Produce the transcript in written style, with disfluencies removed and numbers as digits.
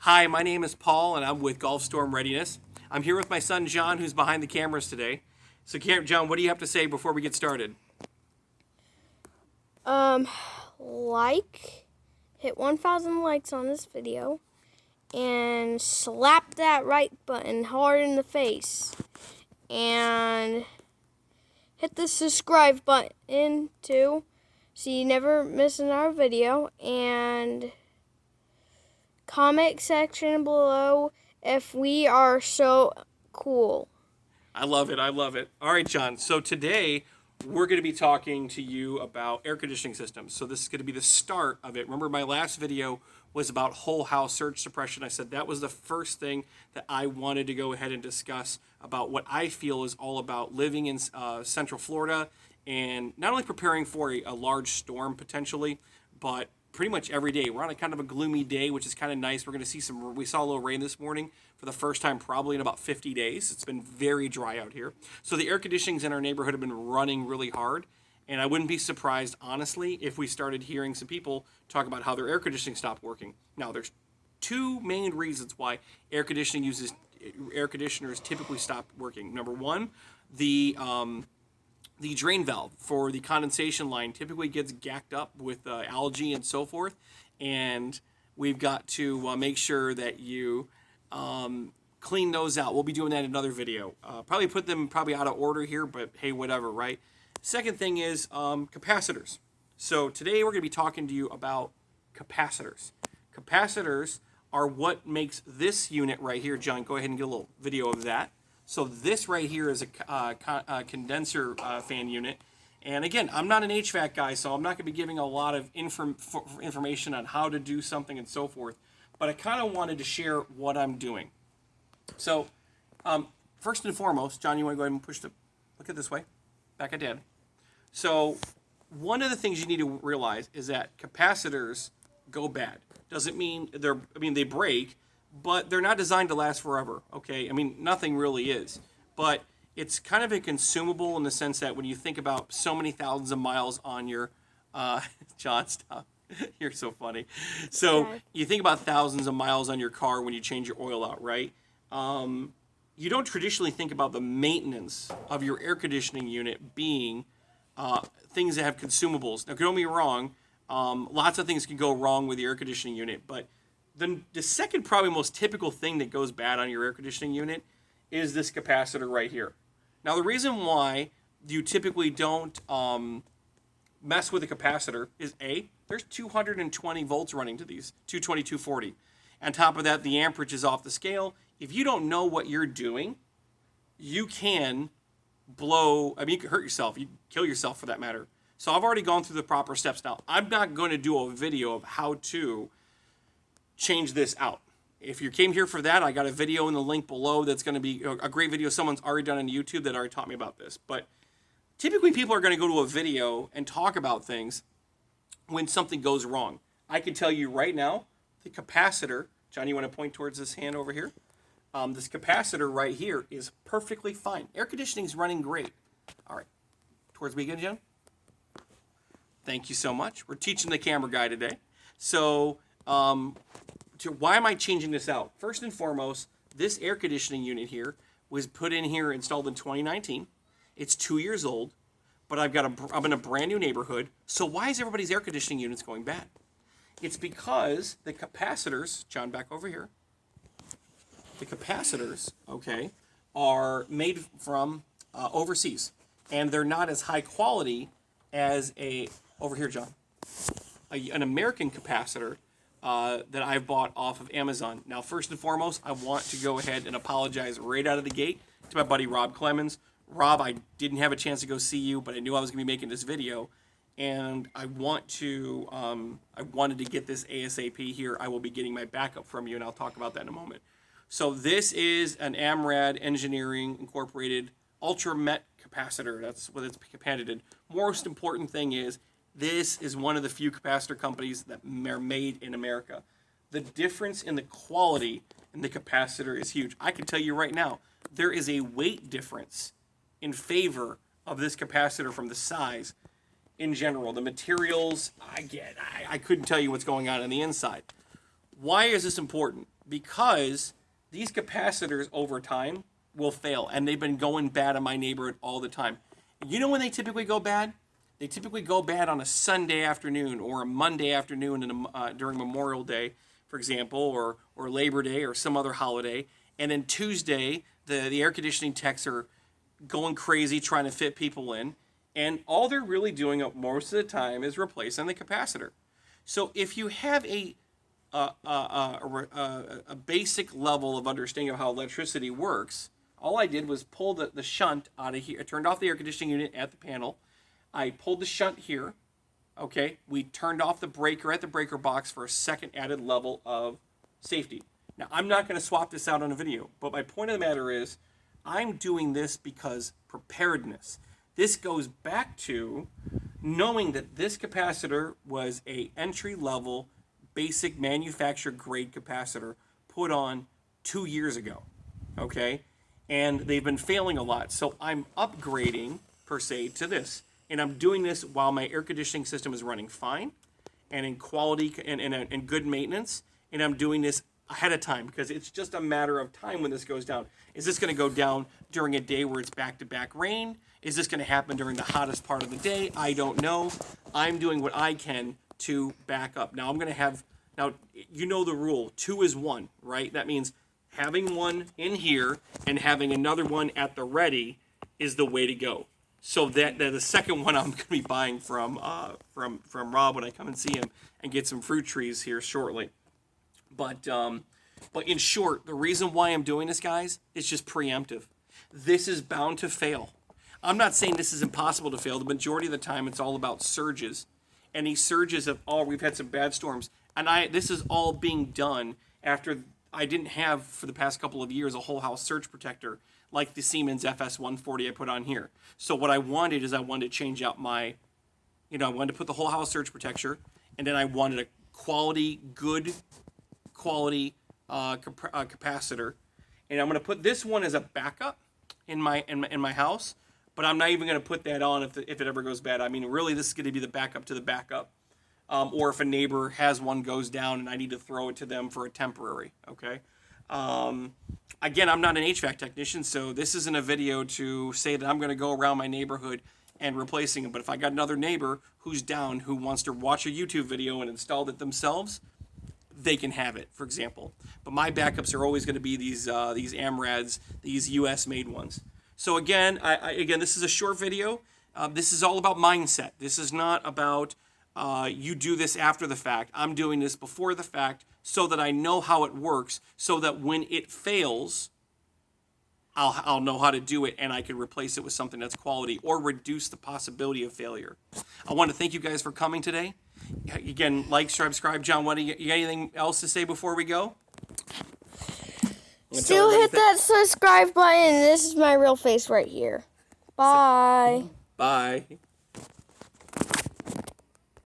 Hi, my name is Paul, and I'm with Gulf Storm Readiness. I'm here with my son, John, who's behind the cameras today. So, John, what do you have to say before we get started? Hit 1,000 likes on this video, and slap that right button hard in the face, and hit the subscribe button too, so you never miss another video, and comment section below if we are so cool. I love it. I love it. All right, John. So today we're going to be talking to you about air conditioning systems. So this is going to be the start of it. Remember, my last video was about whole house surge suppression. I said that was the first thing that I wanted to go ahead and discuss about what I feel is all about living in Central Florida and not only preparing for a large storm potentially, but pretty much every day. We're on a kind of a gloomy day, which is kind of nice. We're going to see we saw a little rain this morning for the first time probably in about 50 days. It's been very dry out here. So the air conditionings in our neighborhood have been running really hard. And I wouldn't be surprised, honestly, if we started hearing some people talk about how their air conditioning stopped working. Now, there's two main reasons why air conditioners typically stop working. Number one, the drain valve for the condensation line typically gets gacked up with algae and so forth, and we've got to make sure that you clean those out. We'll be doing that in another video. Probably put them out of order here, but hey, whatever, right? Second thing is capacitors. So today we're going to be talking to you about capacitors. Capacitors are what makes this unit right here. John, go ahead and get a little video of that. So this right here is a condenser fan unit. And again, I'm not an HVAC guy, so I'm not going to be giving a lot of information on how to do something and so forth. But I kind of wanted to share what I'm doing. So first and foremost, John, you want to go ahead and look at this way? Back at Dad. So one of the things you need to realize is that capacitors go bad. Doesn't mean they break, but they're not designed to last forever, okay? I mean, nothing really is. But it's kind of a consumable in the sense that when you think about so many thousands of miles on your, John, stop. You're so funny. So you think about thousands of miles on your car when you change your oil out, right? You don't traditionally think about the maintenance of your air conditioning unit being things that have consumables. Now, don't get me wrong, lots of things can go wrong with your air conditioning unit, but the second probably most typical thing that goes bad on your air conditioning unit is this capacitor right here. Now, the reason why you typically don't mess with a capacitor is A, there's 220 volts running to these, 220, 240. On top of that, the amperage is off the scale. If you don't know what you're doing, you can you can hurt yourself. You can kill yourself for that matter. So I've already gone through the proper steps. Now, I'm not going to do a video of how to change this out. If you came here for that, I got a video in the link below that's going to be a great video someone's already done on YouTube that already taught me about this. But typically people are going to go to a video and talk about things when something goes wrong. I can tell you right now, the capacitor, John, you want to point towards this hand over here? This capacitor right here is perfectly fine. Air conditioning is running great. All right. Towards me again, John? Thank you so much. We're teaching the camera guy today. So why am I changing this out? First and foremost, this air conditioning unit here was installed in 2019. It's 2 years old, but I'm in a brand new neighborhood. So why is everybody's air conditioning units going bad? It's because the capacitors, John, back over here. The capacitors, okay, are made from overseas, and they're not as high quality as over here, John, an American capacitor that I've bought off of Amazon. Now, first and foremost, I want to go ahead and apologize right out of the gate to my buddy Rob Clemens. Rob, I didn't have a chance to go see you, but I knew I was going to be making this video, and I wanted to get this ASAP here. I will be getting my backup from you, and I'll talk about that in a moment. So this is an AMRAD Engineering Incorporated Ultra Met capacitor. That's what it's patented. Most important thing is this is one of the few capacitor companies that are made in America. The difference in the quality in the capacitor is huge. I can tell you right now, there is a weight difference in favor of this capacitor from the size in general. The materials, I couldn't tell you what's going on the inside. Why is this important? Because these capacitors over time will fail, and they've been going bad in my neighborhood all the time. You know when they typically go bad? They typically go bad on a Sunday afternoon or a Monday afternoon during Memorial Day, for example, or Labor Day or some other holiday. And then Tuesday, the air conditioning techs are going crazy trying to fit people in. And all they're really doing most of the time is replacing the capacitor. So if you have a basic level of understanding of how electricity works, all I did was pull the shunt out of here. I turned off the air conditioning unit at the panel. I pulled the shunt here. Okay, we turned off the breaker at the breaker box for a second added level of safety. Now, I'm not going to swap this out on a video, but my point of the matter is I'm doing this because preparedness. This goes back to knowing that this capacitor was a entry-level, basic manufacturer grade capacitor put on 2 years ago, okay? And they've been failing a lot. So I'm upgrading, per se, to this. And I'm doing this while my air conditioning system is running fine and in quality and good maintenance. And I'm doing this ahead of time because it's just a matter of time when this goes down. Is this going to go down during a day where it's back-to-back rain? Is this going to happen during the hottest part of the day? I don't know. I'm doing what I can to back up. Now, you know the rule. 2 is 1, right? That means having one in here and having another one at the ready is the way to go. So that the second one I'm going to be buying from Rob when I come and see him and get some fruit trees here shortly. But in short, the reason why I'm doing this, guys, is just preemptive. This is bound to fail. I'm not saying this is impossible to fail. The majority of the time, it's all about surges, and these surges we've had some bad storms, and this is all being done after I didn't have for the past couple of years a whole house surge protector like the Siemens FS140 I put on here. So what I wanted to change out I wanted to put the whole house surge protector, and then I wanted a good quality capacitor, and I'm going to put this one as a backup in my house. But I'm not even going to put that on if it ever goes bad. I mean, really, this is going to be the backup to the backup. Or if a neighbor has one goes down and I need to throw it to them for a temporary, okay? Again, I'm not an HVAC technician, so this isn't a video to say that I'm going to go around my neighborhood and replacing them. But if I got another neighbor who's down who wants to watch a YouTube video and install it themselves, they can have it, for example. But my backups are always going to be these AMRADs, these US-made ones. So again, again, this is a short video. This is all about mindset. This is not about you do this after the fact. I'm doing this before the fact so that I know how it works, so that when it fails, I'll know how to do it and I can replace it with something that's quality or reduce the possibility of failure. I want to thank you guys for coming today. Again, like, subscribe. John, you got anything else to say before we go? Still hit that subscribe button. This is my real face right here. Bye. Bye.